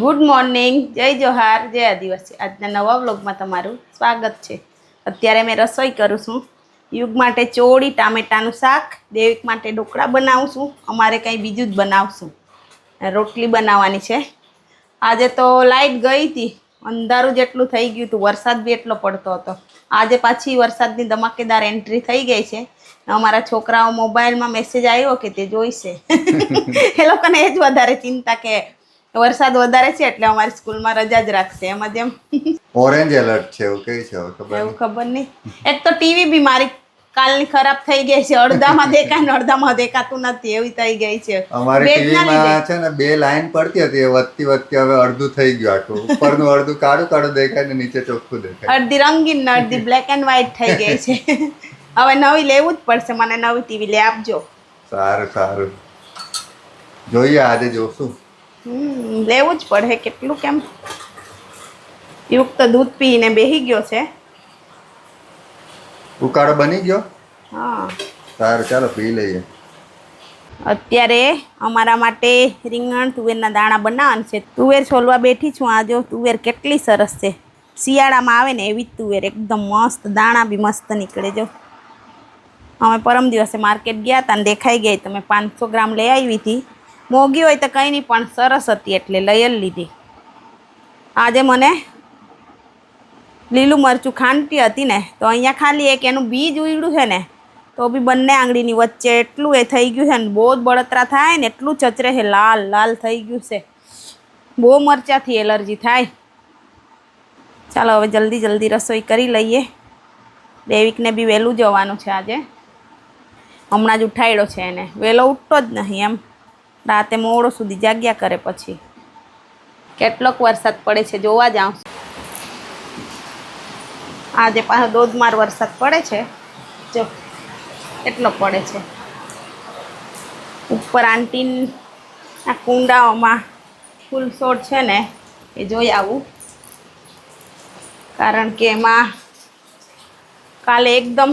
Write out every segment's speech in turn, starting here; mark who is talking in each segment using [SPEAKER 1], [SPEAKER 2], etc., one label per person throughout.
[SPEAKER 1] Good morning, જય જોહાર, જય આદિવાસી. આજના નવા વ્લોગમાં તમારું સ્વાગત છે. અત્યારે મેં રસોઈ કરું છું. યુગ માટે ચોળી ટામેટાનું શાક, દેવિક માટે ઢોકળા બનાવું છું. અમારે કંઈ બીજું જ બનાવશું. રોટલી બનાવવાની છે. આજે તો લાઇટ ગઈ હતી, અંધારું જેટલું થઈ ગયું હતું, વરસાદ બી એટલો પડતો હતો. આજે પાછી વરસાદની ધમાકેદાર એન્ટ્રી થઈ ગઈ છે. અમારા છોકરાઓ મોબાઈલમાં મેસેજ આવ્યો કે તે જોઈશે. એ લોકોને એ જ વધારે ચિંતા કે વરસાદ વધારે છે એટલે અમારી સ્કૂલમાં રજા જ રાખશે. એમાં જેમ
[SPEAKER 2] ઓરેન્જ એલર્ટ છે એવું કઈ છે
[SPEAKER 1] એવું ખબર નહીં. એક તો ટીવી બી મારી કાલની ખરાબ થઈ ગઈ છે. અડધામાં દેખાય ને અડધામાં દેખાતું નથી, એવી થઈ ગઈ છે.
[SPEAKER 2] અમારી ટીવીમાં છે ને 2 લાઈન પડતી હતી, એ વધતી વધતી હવે અડધું થઈ ગયું. આટલું ઉપરનું અડધું કાળું કાળું દેખાય ને નીચે ચોખ્ખું દેખાય.
[SPEAKER 1] અડધી રંગીન ને અડધી બ્લેક એન્ડ વ્હાઈટ થઈ ગઈ છે. હવે નવી લેવું જ પડશે. મને નવી ટીવી લઈ આપજો.
[SPEAKER 2] સારું સારું, જોઈએ આજે જોશું.
[SPEAKER 1] લેવું જ પડે. કેટલું કેમ યુગ તો દૂધ પીને બેહી ગયો છે.
[SPEAKER 2] ઉકાળો બની ગયો?
[SPEAKER 1] હા
[SPEAKER 2] સારું, ચાલો પી લઈએ.
[SPEAKER 1] અત્યારે અમારા માટે રીંગણ તુવેરના દાણા બનાવવાનું છે. તુવેર છોલવા બેઠી છું. આ જો તુવેર કેટલી સરસ છે. શિયાળામાં આવે ને એવી જ તુવેર, એકદમ મસ્ત. દાણા બી મસ્ત નીકળે. જો અમે પરમ દિવસે માર્કેટ ગયા હતા ને દેખાઈ ગઈ, તો મેં 500 ગ્રામ લઈ આવી હતી. મોંઘી હોય તો કંઈ નહીં, પણ સરસ હતી એટલે લઈ જ લીધી. આજે મને લીલું મરચું ખાંડતી હતી ને, તો અહીંયા ખાલી એક એનું બીજ ઉડ્યું છે ને, તો બી બંને આંગળીની વચ્ચે એટલું એ થઈ ગયું છે ને, બહુ જ બળતરા થાય ને, એટલું ચચરે છે, લાલ લાલ થઈ ગયું છે. બહુ મરચાંથી એલર્જી થાય. ચાલો હવે જલ્દી જલ્દી રસોઈ કરી લઈએ. દેવિકને બી વહેલું જવાનું છે આજે. હમણાં જ ઉઠાડ્યો છે એને. વહેલો ઉઠતો જ નહીં, એમ રાતે મોડો સુધી જાગ્યા કરે. પછી કેટલોક વરસાદ પડે છે જોવા જાઉં. આજે પાછો ધોધમાર વરસાદ પડે છે. જો કેટલો પડે છે. ઉપર આંટીન આ કુંડાઓમાં ફૂલ છોડ છે ને, એ જોઈ આવું. કારણ કે એમાં કાલે એકદમ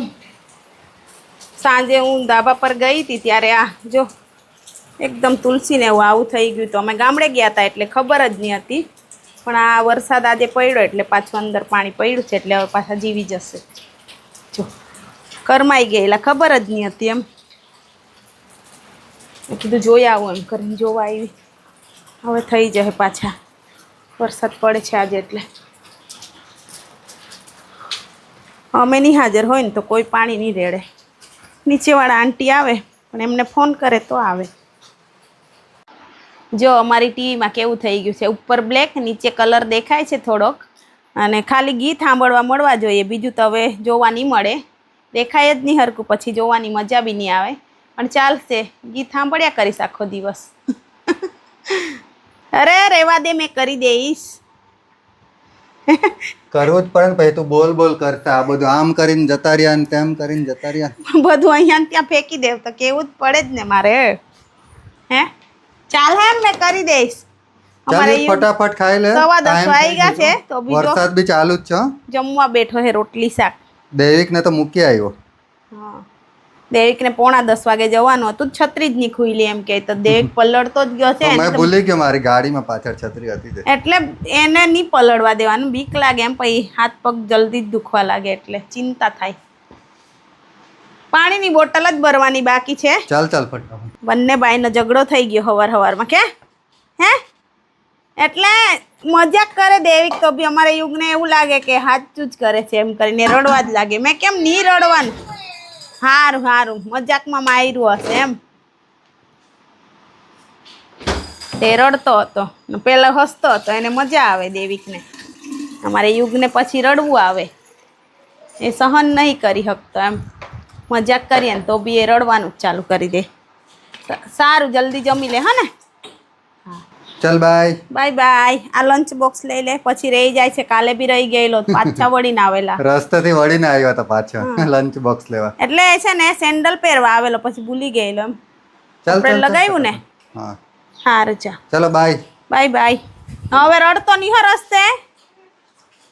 [SPEAKER 1] સાંજે હું ધાબા પર ગઈ હતી ત્યારે આ જો એકદમ તુલસીને એવું આવું થઈ ગયું. તો અમે ગામડે ગયા હતા એટલે ખબર જ નહીં હતી, પણ આ વરસાદ આજે પડ્યો એટલે પાછું અંદર પાણી પડ્યું છે, એટલે હવે પાછા જીવી જશે. જો કરમાઈ ગયેલા, ખબર જ નહીં હતી. એમ મેં કીધું જોઈ આવું, એમ કરીને જોવા આવી. હવે થઈ જશે પાછા. વરસાદ પડે છે આજે એટલે. અમે નહીં હાજર હોય ને તો કોઈ પાણી નહીં રેડે. નીચેવાળા આંટી આવે પણ એમને ફોન કરે તો આવે. જો અમારી ટીવીમાં કેવું થઈ ગયું છે, ઉપર બ્લેક, નીચે કલર દેખાય છે થોડોક, અને ખાલી ગીત સાંભળવા મળવા જોઈએ, બીજું તો હવે જોવા નહીં મળે. દેખાય જ નહીં હરકું, પછી જોવાની મજા બી નહીં આવે. પણ ચાલશે, ગીત સાંભળ્યા કરીશ આખો દિવસ. અરે રહેવા દે, મેં કરી દઈશ.
[SPEAKER 2] કરવું જ પડે ને, પછી તું બોલ બોલ કરતા આ બધું આમ કરીને જતા રહ્યા ને તેમ કરીને જતા રહ્યા.
[SPEAKER 1] બધું અહીંયા ત્યાં ફેંકી દેવ તો કેવું જ પડે જ ને મારે. હે ચાલ, હે મેં કરી દઈશ. અમારે
[SPEAKER 2] ફટાફટ ખાઈ લે.
[SPEAKER 1] 10:15 વાગી ગયા છે તો બી
[SPEAKER 2] વરસાદ બી ચાલુ જ છે.
[SPEAKER 1] જમવા બેઠો છે, રોટલી શાક.
[SPEAKER 2] દેવિક ને તો મૂકી આવ્યો.
[SPEAKER 1] હા, દેવિક ને 9:45 વાગે જવાનું હતું, છત્રી જ નહીં ખુઈલી એમ કે, તો દેવિક પલળતો જ ગયો છે.
[SPEAKER 2] મેં ભૂલી ગયો, મારી ગાડીમાં પાછળ છત્રી હતી
[SPEAKER 1] એટલે એને નહીં પલળવા દેવાનું, બીક લાગે એમ. પછી હાથ પગ જલ્દી જ દુખવા લાગે એટલે ચિંતા થાય. પાણીની બોટલ જ ભરવાની બાકી છે.
[SPEAKER 2] ચાલ ચાલ ફટાફટ.
[SPEAKER 1] બંને ભાઈનો ઝઘડો થઈ ગયો હવારમાં કે હે, એટલે મજાક કરે દેવિક તો બી. અમારે યુગને એવું લાગે કે સાચું જ કરે છે એમ કરીને રડવા જ લાગે. મેં કેમ નહીં રડવાનું, હારું હારું મજાકમાં માર્યું હશે એમ. તે રડતો હતો, પેલા હસતો હતો, એને મજા આવે દેવિકને. અમારે યુગને પછી રડવું આવે, એ સહન નહીં કરી શકતો એમ. મજાક કરીએ ને તો બી એ રડવાનું જ ચાલુ કરી દે. સારું, જલ્દી જમી લે. હા ને,
[SPEAKER 2] ચાલ બાય
[SPEAKER 1] બાય બાય. આ લંચ બોક્સ લઈ લે, પછી રહી જાય છે. કાલે બી રહી ગયેલો, પાછા વળીને આવેલા.
[SPEAKER 2] રસ્તેથી વળીને આવ્યો હતા પાછો લંચ બોક્સ લેવા.
[SPEAKER 1] એટલે છે ને સેન્ડલ પહેરવા આવેલો, પછી ભૂલી ગયેલો એમ. આપણે લગાવ્યું ને.
[SPEAKER 2] હા
[SPEAKER 1] સારું, ચા
[SPEAKER 2] ચલો બાય
[SPEAKER 1] બાય બાય. હવે રડતો નહીં હો રસ્તે,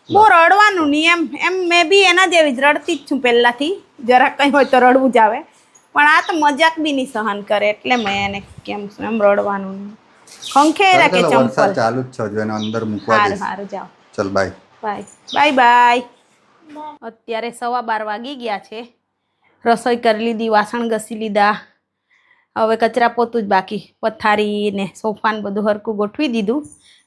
[SPEAKER 1] બહુ રડવાનું નહીં એમ. મેં બી એના જેવી જ રડતી જ છું પહેલાંથી. જરાક કંઈ હોય તો રડવું જ આવે. પણ આ તો મજાક બી નહીં સહન કરે એટલે મેં એને કેમ છું એમ રડવાનું ખંખેરા કે
[SPEAKER 2] ચાલો, વરસાદ
[SPEAKER 1] ચંપલ.
[SPEAKER 2] ચાલુ જ છે હજુ, એને અંદર મૂકવા
[SPEAKER 1] સારું
[SPEAKER 2] દઈશ.
[SPEAKER 1] સારું જાઓ.
[SPEAKER 2] ચલ બાય.
[SPEAKER 1] Bye bye bye. અત્યારે 12:15 વાગી ગયા છે. રસોઈ કરી લીધી, વાસણ ઘસી લીધા, હવે કચરા પોતું જ બાકી. પથારી ને સોફાને બધું હરખું ગોઠવી દીધું.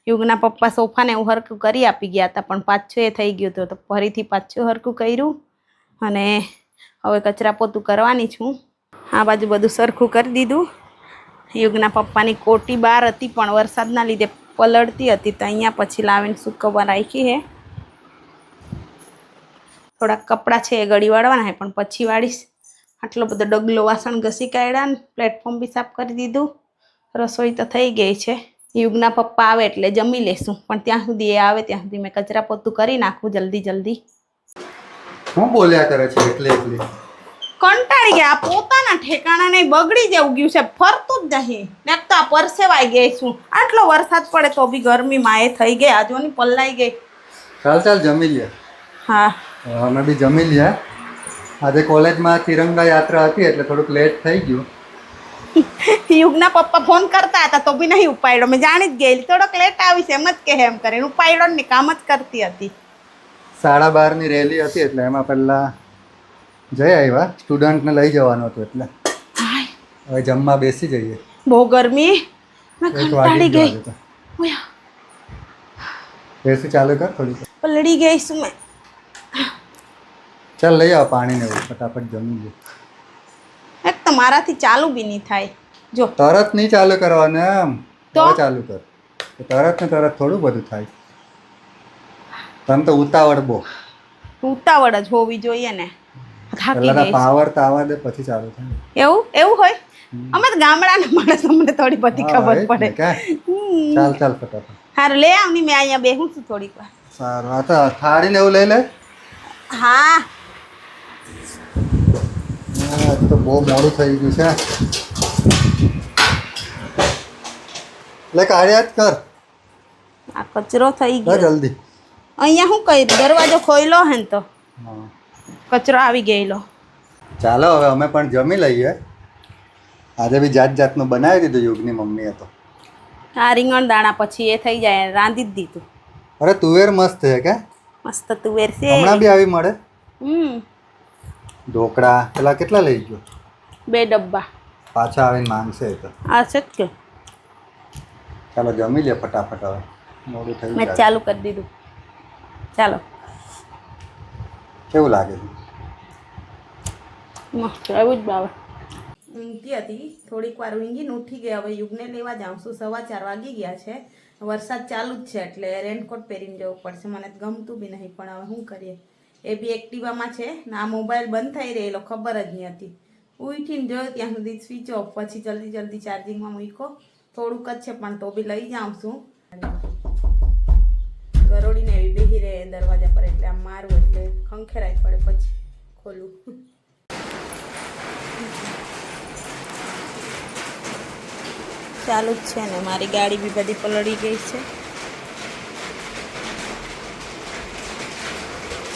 [SPEAKER 1] યુગના પપ્પા સોફાને એવું હરખું કરી આપી ગયા હતા, પણ પાછું એ થઈ ગયું હતું તો ફરીથી પાછું હરખું કર્યું અને હવે કચરા પોતું કરવાની છું. આ બાજુ બધું સરખું કરી દીધું. યુગના પપ્પાની કોટી બહાર હતી પણ વરસાદના લીધે પલળતી હતી તો અહીંયા પછી લાવીને સૂકવવા રાખી છે. થોડાક કપડાં છે એ ગળી વાળવાના છે પણ પછી વાળીશ. આટલો બધો ડગલો વાસણ ઘસી કાઢ્યા ને પ્લેટફોર્મ બી સાફ કરી દીધું. રસોઈ તો થઈ ગઈ છે. યુગના પપ્પા આવે એટલે જમી લેશું, પણ ત્યાં સુધી એ આવે ત્યાં સુધી મેં કચરા પોતું કરી નાખું જલ્દી.
[SPEAKER 2] હું બોલ્યા કરે છે એકલી?
[SPEAKER 1] કંટાળી ગયા. પોતાના ઠેકાણા નહીં, બગડી જેવું ગયું છે, ફરતું જ નહીં. ને તો આ પરસેવાઈ ગઈ છું. આટલો વરસાદ પડે તો બી ગરમીમાં એ થઈ ગઈ. આજોની પલ્લાઈ ગઈ.
[SPEAKER 2] ચાલ જમી લે.
[SPEAKER 1] હા
[SPEAKER 2] અમે બી જમી લ્યા. આજે કોલેજમાં તિરંગા યાત્રા હતી એટલે થોડુંક લેટ થઈ ગયું.
[SPEAKER 1] યુગના પપ્પા ફોન કરતા હતા તો બી નહીં ઉપાડ્યો. મેં જાણી જ ગયેલી થોડોક લેટ આવીશ એમ જ કહે એમ કરીને ઉપાડ્યો ને કામ જ કરતી હતી.
[SPEAKER 2] 12:30 રેલી હતી એટલે એમાં પહેલા જઈ આવ્યા. સ્ટુડન્ટને લઈ જવાનું હતું એટલે હવે જમવા બેસી જઈએ.
[SPEAKER 1] બહુ ગરમી, મેં કંટાળી ગઈ.
[SPEAKER 2] એસી ચાલુ કર થોડી.
[SPEAKER 1] પલળી ગઈ છું મેં.
[SPEAKER 2] ચાલ લઈ આવ પાણી ને ફટાફટ જમી લે.
[SPEAKER 1] એક તો મારાથી ચાલુ બી નહીં થાય. જો
[SPEAKER 2] તરત નહીં ચાલુ કરવાનું એમ,
[SPEAKER 1] તો
[SPEAKER 2] ચાલુ કર. તરત ને તરત થોડું બધું થાય. તને તો ઉતાવળ બહુ.
[SPEAKER 1] ઉતાવળ જ હોવી જોઈએ ને. થાકી ગઈ.
[SPEAKER 2] પાવર તો આવવા દે પછી ચાલુ થાય.
[SPEAKER 1] એવું હોય. અમે તો ગામડાના માણસ, અમને થોડી બધી ખબર પડે.
[SPEAKER 2] ચાલ ફટાફટ.
[SPEAKER 1] સારું લે આવની, મેં અહીંયા બેહું છું થોડીક વાર.
[SPEAKER 2] સારું. આ તો થાળી ને એવું લઈ લે.
[SPEAKER 1] હા
[SPEAKER 2] તો બહુ મોડું થઈ ગયું છે. લે કાઢ્યા જ કર.
[SPEAKER 1] આ કચરો થઈ
[SPEAKER 2] કર
[SPEAKER 1] ગયો
[SPEAKER 2] જલ્દી.
[SPEAKER 1] અહીંયા શું કર્યું? દરવાજો ખોલ્યો હે ને તો
[SPEAKER 2] હા
[SPEAKER 1] કચરો આવી ગયેલો.
[SPEAKER 2] ચાલો હવે અમે પણ જમી લઈએ. આજે બી જાતનું બનાવી દીધું યુગની મમ્મીએ તો.
[SPEAKER 1] આ રીંગણ દાણા પછી એ થઈ જાય, રાંધી જ દીધું.
[SPEAKER 2] અરે તુવેર મસ્ત છે કે?
[SPEAKER 1] મસ્ત તુવેર છે.
[SPEAKER 2] હમણાં બી આવી મળે.
[SPEAKER 1] ઢોકળા
[SPEAKER 2] ઢોકળા પેલા કેટલા લઈ ગયો?
[SPEAKER 1] 2 ડબ્બા.
[SPEAKER 2] પાછા આવીને માંગશે એ તો.
[SPEAKER 1] આ છે જ કે
[SPEAKER 2] ચાલો જમી લે ફટાફટ, હવે મોડું થઈ
[SPEAKER 1] મેં
[SPEAKER 2] ગયું.
[SPEAKER 1] ચાલુ કરી દીધું. ચાલો.
[SPEAKER 2] કેવું લાગે છે?
[SPEAKER 1] મસ્ત એવું જ બાબા. ઊંઘતી હતી, થોડીક વાર ઊંઘીને ઉઠી ગઈ. હવે યુગને લેવા જાઉં છું. 4:15 વાગી ગયા છે. વરસાદ ચાલુ જ છે એટલે રેનકોટ પહેરીને જવું પડશે. મને ગમતું બી નહીં પણ હવે શું કરીએ. એ બી એક્ટિવામાં છે ને આ મોબાઈલ બંધ થઈ રહેલો, ખબર જ નહીં હતી. ઉઠીને જોયો ત્યાં સુધી સ્વિચ ઓફ, પછી જલ્દી ચાર્જિંગમાં મૂક્યો. થોડુંક જ છે પણ તો બી લઈ જાઉં છું. ગરોડીને એવી બેહી રહે દરવાજા પર એટલે આમ મારું એટલે ખંખેરાય પડે પછી ખોલું. ચાલુ જ છે ને, મારી ગાડી બી બધી પલળી ગઈ છે.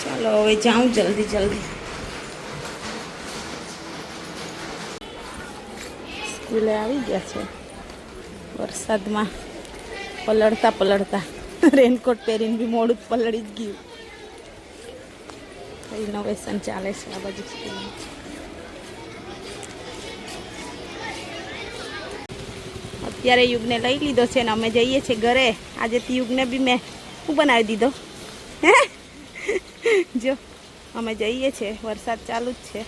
[SPEAKER 1] ચાલો હવે જાઉં જલ્દી. સ્કૂલે આવી ગયા છે વરસાદમાં પલળતા રેનકોટ પહેરીને બી મોડું જ પલળી જ ગયું. રિનોવેશન ચાલે છે આ બાજુ સ્કૂલમાં. અત્યારે યુગને લઈ લીધો છે ને અમે જઈએ છીએ ઘરે. આજેથી યુગને બી મેં શું બનાવી દીધો હે. જો અમે જઈએ છીએ, વરસાદ ચાલુ જ છે.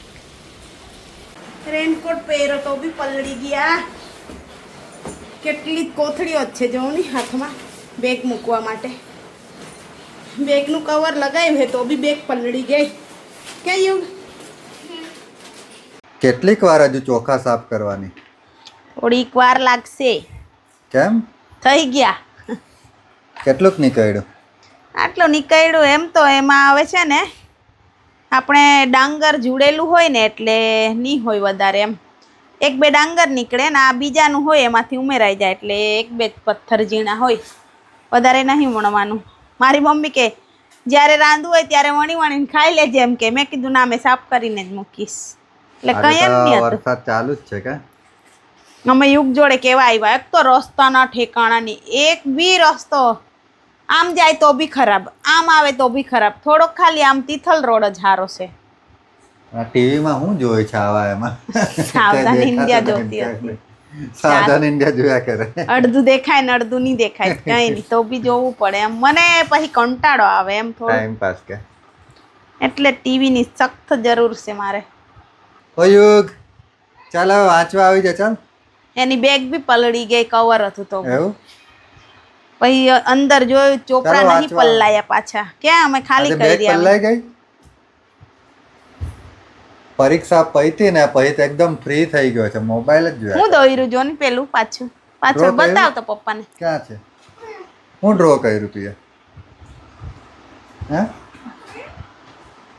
[SPEAKER 1] રેનકોટ પહેરો તો બી પલળી ગયા. કેટલી કોથળીઓ જ છે જોની હાથમાં બેગ મૂકવા માટે. બેગનું કવર લગાવ્યું હે તો બી બેગ પલળી ગઈ. કે યુગ
[SPEAKER 2] કેટલીક વાર હજુ ચોખા સાફ કરવાની?
[SPEAKER 1] થોડીક વાર લાગશે.
[SPEAKER 2] કેમ?
[SPEAKER 1] થઈ ગયા.
[SPEAKER 2] કેટલુંક નીકળ્યું?
[SPEAKER 1] આટલું નીકળ્યું. એમ તો એમાં આવે છે ને આપણે ડાંગર જોડેલું હોય ને એટલે નહીં હોય વધારે. એમ 1-2 ડાંગર નીકળે ને આ બીજાનું હોય એમાંથી ઉમેરાઈ જાય એટલે 1-2 પથ્થર ઝીણા હોય, વધારે નહીં વણવાનું. મારી મમ્મી કે જ્યારે રાંધવું હોય ત્યારે વણીને ખાઈ લેજે એમ કે. મેં કીધું ના, મેં સાફ કરીને જ મૂકીશ. એટલે કઈ એમ નહીં હતું.
[SPEAKER 2] વરસાદ ચાલુ જ છે કે
[SPEAKER 1] અમે યુગ જોડે કેવા આવ્યા, એક તો રસ્તાના ઠેકાણા નહીં, એક બી રસ્તો આમ જાય તો બી ખરાબ, આમ આવે તો બી ખરાબ. થોડોક ખાલી આમ તિથલ રોડ જ સારો છે.
[SPEAKER 2] ટીવીમાં હું જોઈ છે આવા એમાં
[SPEAKER 1] સાવધાન ઇન્ડિયા જોતી હતી.
[SPEAKER 2] સાવધાન ઇન્ડિયા જોયા કરે.
[SPEAKER 1] અડધું દેખાય ને અડધું નહીં દેખાય, કઈ નહીં તો બી જોવું પડે એમ. મને પછી કંટાળો આવે એમ થોડો,
[SPEAKER 2] ટાઈમ પાસ કે
[SPEAKER 1] એટલે ટીવીની સખ્ત જરૂર છે મારે.
[SPEAKER 2] યુગ ચાલ હવે વાંચવા આવી જા ચાલ.
[SPEAKER 1] એની બેગ બી પલળી ગઈ, કવર હતું તો
[SPEAKER 2] એવું
[SPEAKER 1] પછી અંદર જોયું ચોપડા
[SPEAKER 2] ચાલો
[SPEAKER 1] નહીં
[SPEAKER 2] વાંચવા.
[SPEAKER 1] પલ્લાયા પાછા. ક્યાં અમે ખાલી
[SPEAKER 2] આજે
[SPEAKER 1] કરી
[SPEAKER 2] બેગ
[SPEAKER 1] રહ્યા.
[SPEAKER 2] પલ્લાઈ ગઈ. પરીક્ષા પૈતી ને પછી તો એકદમ ફ્રી થઈ ગયો છે, મોબાઈલ જ જોયા
[SPEAKER 1] હું દોર્યું જો ને પેલું પાછું પાછળ
[SPEAKER 2] Draw કર્યું?
[SPEAKER 1] બતાવતો પપ્પાને.
[SPEAKER 2] ક્યાં છે? હું ડ્રો કર્યું તું એ? હે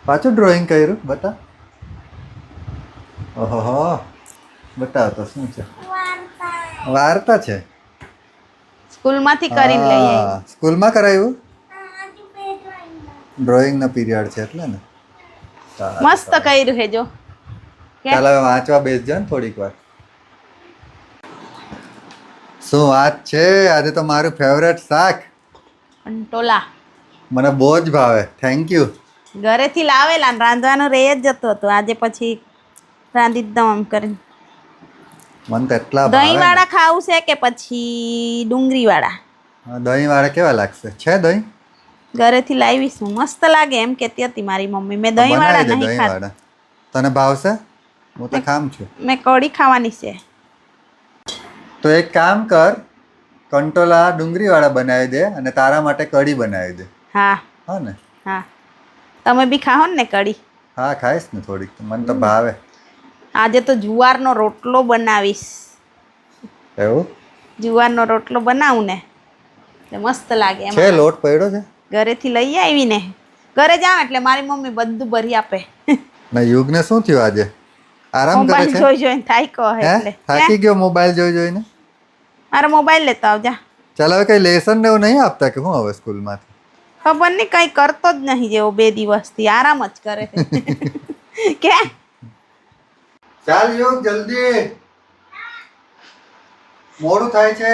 [SPEAKER 2] પાછું ડ્રોઈંગ કર્યું? બતા. ઓહો બતાવ તો શું છે? વાર્તા છે.
[SPEAKER 1] સ્કૂલમાંથી કરીને લઈ આવી.
[SPEAKER 2] હા, સ્કૂલમાં કરાયું? ડ્રોઈંગનો પીરિયડ છે એટલે ને. સારું,
[SPEAKER 1] મસ્ત
[SPEAKER 2] સારું.
[SPEAKER 1] કર્યું હે જો. કે
[SPEAKER 2] ચાલ હવે વાંચવા બેસજો ને થોડીક વાર. શું વાત છે? આજે તો મારું ફેવરેટ શાક.
[SPEAKER 1] કંટોલા
[SPEAKER 2] મને બહુ જ ભાવે. Thank you.
[SPEAKER 1] ઘરેથી લાવેલા ને રાંધવાનું રહી જ જતું હતું. આજે પછી રાંધી જ દઉં એમ કરીને.
[SPEAKER 2] મને તો એટલા
[SPEAKER 1] દહીં
[SPEAKER 2] ભાવે.
[SPEAKER 1] વાળા ખાવું છે કે પછી ડુંગળી વાળા?
[SPEAKER 2] દહીં વાળા કેવા લાગશે? છે દહીં?
[SPEAKER 1] ઘરેથી લાવીશું, મસ્ત લાગે એમ કેતી હતી મારી મમ્મી. મેં દહીં વાળા
[SPEAKER 2] બનાવી દે
[SPEAKER 1] નહીં
[SPEAKER 2] દહીં
[SPEAKER 1] ખાતા.
[SPEAKER 2] વાળા. તને ભાવશે? હું તો ખામ છું.
[SPEAKER 1] મેં કઢી ખાવાની છે.
[SPEAKER 2] તો એક કામ કર, કંટોલા ડુંગળી વાળા બનાવી દે અને તારા માટે કઢી બનાવી દે.
[SPEAKER 1] હા
[SPEAKER 2] હા ને?
[SPEAKER 1] હા, તમે બી ખાઓ ને કઢી.
[SPEAKER 2] હા ખાઈશ ને થોડીક, મને તો ભાવે.
[SPEAKER 1] આજે તો જુવારનો રોટલો બનાવીશ.
[SPEAKER 2] એવું
[SPEAKER 1] જુવારનો રોટલો બનાવું ને એટલે મસ્ત લાગે એમ.
[SPEAKER 2] છે? લોટ પડ્યો છે?
[SPEAKER 1] ઘરેથી લઈ આવીને ઘરે જાવ એટલે મારી મમ્મી બધું ભરી આપે.
[SPEAKER 2] ના યુગને શું થયું આજે? આરામ કરે
[SPEAKER 1] મોબાઈલ
[SPEAKER 2] છે?
[SPEAKER 1] જોઈ જોઈને થાક્યો હે
[SPEAKER 2] હે
[SPEAKER 1] એટલે.
[SPEAKER 2] થાકી ગયો મોબાઈલ જોઈ જોઈને?
[SPEAKER 1] મારો મોબાઈલ લેતો આવજા.
[SPEAKER 2] ચાલ હવે કઈ લેસન ને એવું નહીં આપતા કે હું હવે સ્કૂલમાંથી?
[SPEAKER 1] ખબર નહીં, કઈ કરતો જ નહીં જેવો 2 દિવસથી આરામ જ કરે છે. કે
[SPEAKER 2] ચાલ યુગ જલ્દી, મોડું થાય છે.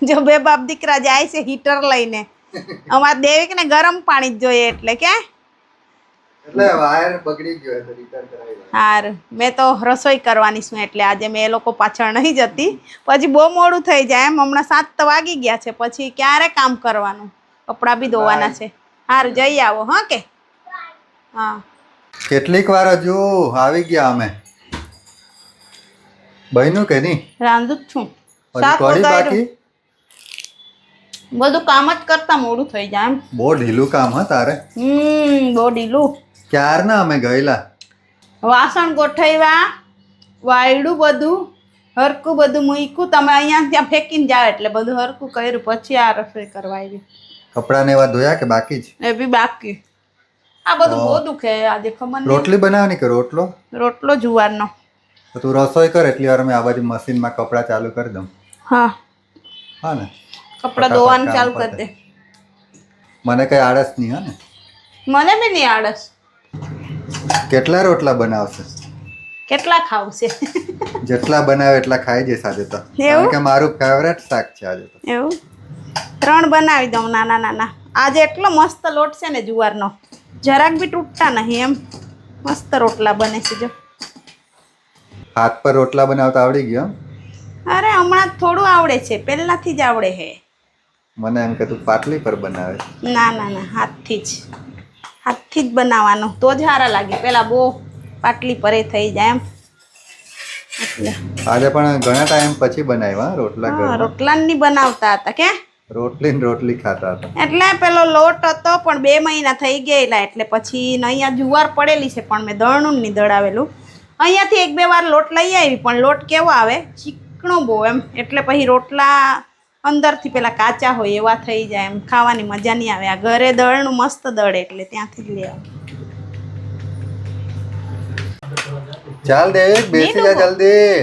[SPEAKER 1] જો 2 બાપ દીકરા જાય છે હીટર લઈને. અમારા દેવિક ને ગરમ પાણી જ જોઈએ એટલે કે
[SPEAKER 2] એટલે વાયર બગડી ગયો એટલે રિપેર કરાવી દો.
[SPEAKER 1] હાર મેં તો રસોઈ કરવાની છું એટલે આજે મેં એ લોકો પાછળ નહીં જતી. પછી બહુ મોડું થઈ જાય એમ. હમણાં 7 તો વાગી ગયા છે, પછી ક્યારે કામ કરવાનું? કપડાં બી ધોવાના છે. હારું જઈ આવો. હા કે હા.
[SPEAKER 2] કેટલીક વાર હજુ આવી ગયા અમે. બહેનું કે નહીં?
[SPEAKER 1] રાંધું જ છું.
[SPEAKER 2] હજુ
[SPEAKER 1] શાક
[SPEAKER 2] કઢી
[SPEAKER 1] વઘાર્યું.
[SPEAKER 2] બાકી?
[SPEAKER 1] બધું કામ જ કરતા મોડું થઈ જાય એમ.
[SPEAKER 2] બહુ ઢીલું કામ હા તારે.
[SPEAKER 1] બહુ ઢીલું.
[SPEAKER 2] ક્યારના અમે ગયેલા.
[SPEAKER 1] વાસણ ગોઠવ્યા, વાયડું બધું હરકું બધું મૂક્યું. તમે અહીંયા ત્યાં ફેંકીને જાવ એટલે બધું હરકું કર્યું. પછી આ રસોઈ કરવા આવી.
[SPEAKER 2] કપડાં ને એવા ધોયા કે બાકી જ?
[SPEAKER 1] એ બી બાકી. આ બધું બહુ દુખે આજે. ખબર નહીં.
[SPEAKER 2] રોટલી બનાવવાની કે રોટલો?
[SPEAKER 1] રોટલો જુવારનો.
[SPEAKER 2] તો તું રસોઈ કર એટલી વાર મેં આ બાજુ મશીનમાં કપડાં ચાલુ કરી દઉં.
[SPEAKER 1] હા,
[SPEAKER 2] હા ને?
[SPEAKER 1] કપડાં ધોવાનું ચાલુ કરી દે.
[SPEAKER 2] મને કઈ આળસ નહીં હા ને?
[SPEAKER 1] મને બી નહીં આળસ.
[SPEAKER 2] કેટલા રોટલા બનાવશે?
[SPEAKER 1] કેટલા ખાવું છે?
[SPEAKER 2] જેટલા બનાવે એટલા ખાઈ જઈશ આજે તો.
[SPEAKER 1] એવું?
[SPEAKER 2] કારણ કે મારું ફેવરેટ શાક છે આજે તો.
[SPEAKER 1] એવું 3 બનાવી દઉં નાના નાના. આજે એટલો મસ્ત લોટ છે ને જુવારનો, જરાક બી તૂટતા નહીં એમ. મસ્ત રોટલા બને છે જો.
[SPEAKER 2] હાથ પર રોટલા બનાવતા આવડી ગયો એમ?
[SPEAKER 1] અરે હમણાં થોડું આવડે છે, પહેલાથી જ આવડે છે.
[SPEAKER 2] મને એમ કે તું પાટલી પર બનાવે.
[SPEAKER 1] ના ના ના, હાથથી જ બનાવવાનું તો જ સારા લાગે. પેલા બહુ પાટલી પરે થઈ જાય એમ એટલે.
[SPEAKER 2] આજે પણ ઘણા ટાઈમ પછી બનાવ્યા રોટલા.
[SPEAKER 1] હા,
[SPEAKER 2] ઘરમાં
[SPEAKER 1] રોટલા નહીં બનાવતા હતા કે
[SPEAKER 2] રોટલી ને રોટલી ખાતા હતા.
[SPEAKER 1] એટલે પેલો લોટ હતો પણ 2 મહિના થઈ ગયેલા એટલે પછી અહીંયા જુવાર પડેલી છે પણ મેં દળનું નહીં દળાવેલું. અહીંયાથી 1-2 વાર લોટ લઈ આવી પણ લોટ કેવો આવે? ચીકણો બહુ એમ. એટલે પછી રોટલા અંદરથી પેલા કાચા હોય એવા થઈ જાય એમ, ખાવાની મજા નહીં આવે. આ ઘરે દળનું મસ્ત દળે એટલે ત્યાંથી જ લે આવે.
[SPEAKER 2] ચાલ દેવ બેસી જા જલ્દી.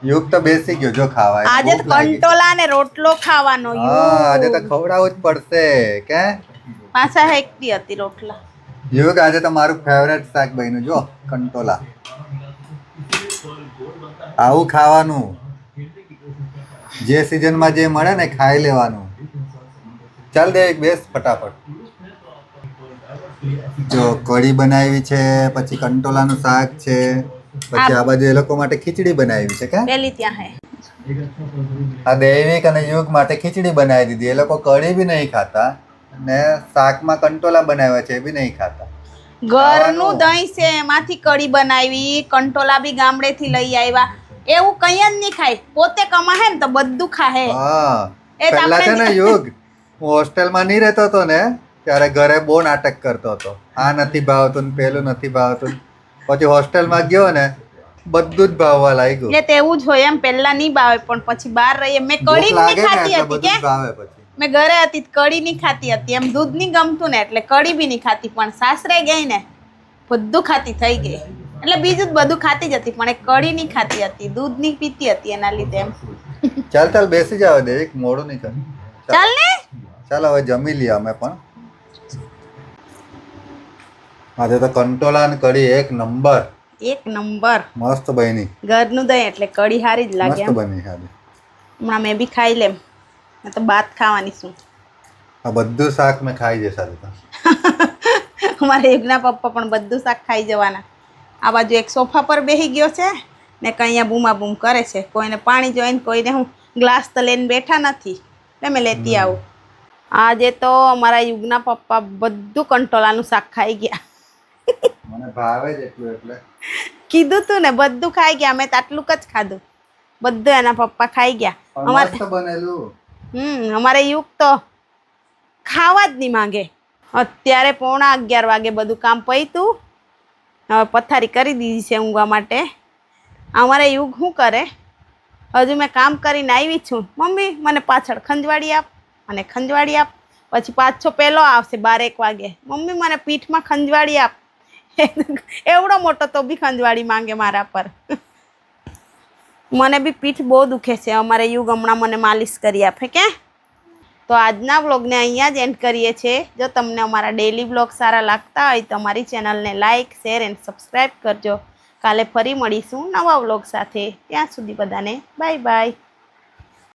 [SPEAKER 2] યુગ તો બેસી ગયો જો ખાવા. એને
[SPEAKER 1] આજે તો
[SPEAKER 2] ભૂખ લાગી.
[SPEAKER 1] કંટોલા ને રોટલો ખાવાનો.
[SPEAKER 2] હા આજે તો ખવડાવવું જ પડશે કે
[SPEAKER 1] પાછા હેકતી હતી રોટલા.
[SPEAKER 2] યુગ આજે તો મારું ફેવરેટ શાક બન્યું જો કંટોલા. આવું ખાવાનું, જે સિઝનમાં જે મળે ને ખાઈ લેવાનું. ચાલ દે એક બેસ ફટાફટ. જો કઢી બનાવી છે, પછી કંટોલાનું શાક છે, પછી આ બાજુ એ લોકો માટે ખીચડી બનાવી છે.
[SPEAKER 1] પેલી ત્યાં હે
[SPEAKER 2] આ દૈવિક અને યુગ માટે ખીચડી બનાવી દીધી. એ લોકો કઢી બી નહીં ખાતા ને શાકમાં કંટોલા બનાવ્યા છે એ બી નહીં ખાતા.
[SPEAKER 1] ઘરનું દહીં છે એમાંથી કઢી બનાવી, કંટોલા બી ગામડેથી લઈ આવ્યા. એવું કઈ જ નહીં ખાય, પોતે કમાહે ને તો બધું ખાહે.
[SPEAKER 2] હા,
[SPEAKER 1] એ તો
[SPEAKER 2] પહેલા છે
[SPEAKER 1] આપણે
[SPEAKER 2] ને યુગ, હું હોસ્ટેલમાં નહીં રહેતો હતો ને ત્યારે ઘરે બહુ નાટક કરતો હતો. આ નથી ભાવતું ને પેલું નથી ભાવતું. પછી હોસ્ટેલમાં ગયો ને બધું જ ભાવવા લાગ્યું.
[SPEAKER 1] એટલે તેવું જ હોય એમ, પહેલા નહીં ભાવે પણ પછી બહાર રહીએ. મેં કઢી
[SPEAKER 2] ભૂખ
[SPEAKER 1] નહીં
[SPEAKER 2] લાગે ને
[SPEAKER 1] ખાતી
[SPEAKER 2] એટલે
[SPEAKER 1] હતી
[SPEAKER 2] બધું જ
[SPEAKER 1] કે
[SPEAKER 2] ભાવે પછી.
[SPEAKER 1] મેં ઘરે હતી તો કઢી નહીં ખાતી હતી, એમ દૂધ નહીં ગમતું ને એટલે કઢી બી નહીં ખાતી. પણ સાસરે ગઈ ને બધું ખાતી થઈ ગઈ. એટલે બીજું જ બધું ખાતી જ હતી પણ એ કઢી નહીં ખાતી હતી, દૂધ નહીં પીતી હતી એના લીધે એમ.
[SPEAKER 2] ચાલ ચાલ બેસી જાવ દેવિક, મોડું નહીં કર.
[SPEAKER 1] ચાલ ને
[SPEAKER 2] ચાલ હવે જમી લઈએ અમે પણ. આજે તો કંટોલા અને કઢી એક નંબર.
[SPEAKER 1] એક નંબર
[SPEAKER 2] મસ્ત બની.
[SPEAKER 1] ઘરનું દહીં એટલે કઢી સારી જ લાગે
[SPEAKER 2] મસ્ત
[SPEAKER 1] એમ.
[SPEAKER 2] બની આજે.
[SPEAKER 1] હમણાં મેં બી ખાઈ લેમ, મેં તો ભાત ખાવાની છું.
[SPEAKER 2] આ બધું શાક મેં ખાઈ જશે આજે તો.
[SPEAKER 1] અમારા યુગના પપ્પા પણ બધું શાક ખાઈ જવાના. આ બાજુ એક સોફા પર બેસી ગયો છે ને કંઈ અહીંયા બૂમા બૂમ કરે છે. કોઈને પાણી જોઈને, કોઈને હું ગ્લાસ તો લઈને બેઠા નથી એટલે મેં લેતી આવું. આજે તો અમારા યુગના પપ્પા બધું કંટોલાનું શાક ખાઈ ગયા.
[SPEAKER 2] મને ભાવે જ એટલું એટલે
[SPEAKER 1] કીધું તું ને બધું ખાઈ ગયા. મેં તો આટલું જ ખાધું, બધું એના પપ્પા ખાઈ ગયા.
[SPEAKER 2] મસ્ત બનેલું.
[SPEAKER 1] અમારે યુગ તો ખાવા જ નહીં માંગે. અત્યારે 11:15 વાગે બધું કામ પત્યું, હવે પથારી કરી દીધી છે ઊંઘવા માટે. અમારે યુગ શું કરે, હજુ મેં કામ કરીને આવી છું, મમ્મી મને પાછળ ખંજવાળી આપ, મને ખંજવાળી આપ. પછી પાછો પહેલો આવશે 12-1 વાગે, મમ્મી મને પીઠમાં ખંજવાળી આપ. એવડો મોટો તો બી ખંજવાળી માંગે મારા પર. મને બી પીઠ બહુ દુખે છે. અમારે યુગ હમણાં મને માલિશ કરી આપે કે. તો આજના વ્લોગને અહીંયા જ એન્ડ કરીએ છીએ. જો તમને અમારા ડેલી વ્લોગ સારા લાગતા હોય તો અમારી ચેનલને લાઇક, શેર એન્ડ સબસ્ક્રાઈબ કરજો. કાલે ફરી મળીશું નવા વ્લોગ સાથે. ત્યાં સુધી બધાને બાય બાય.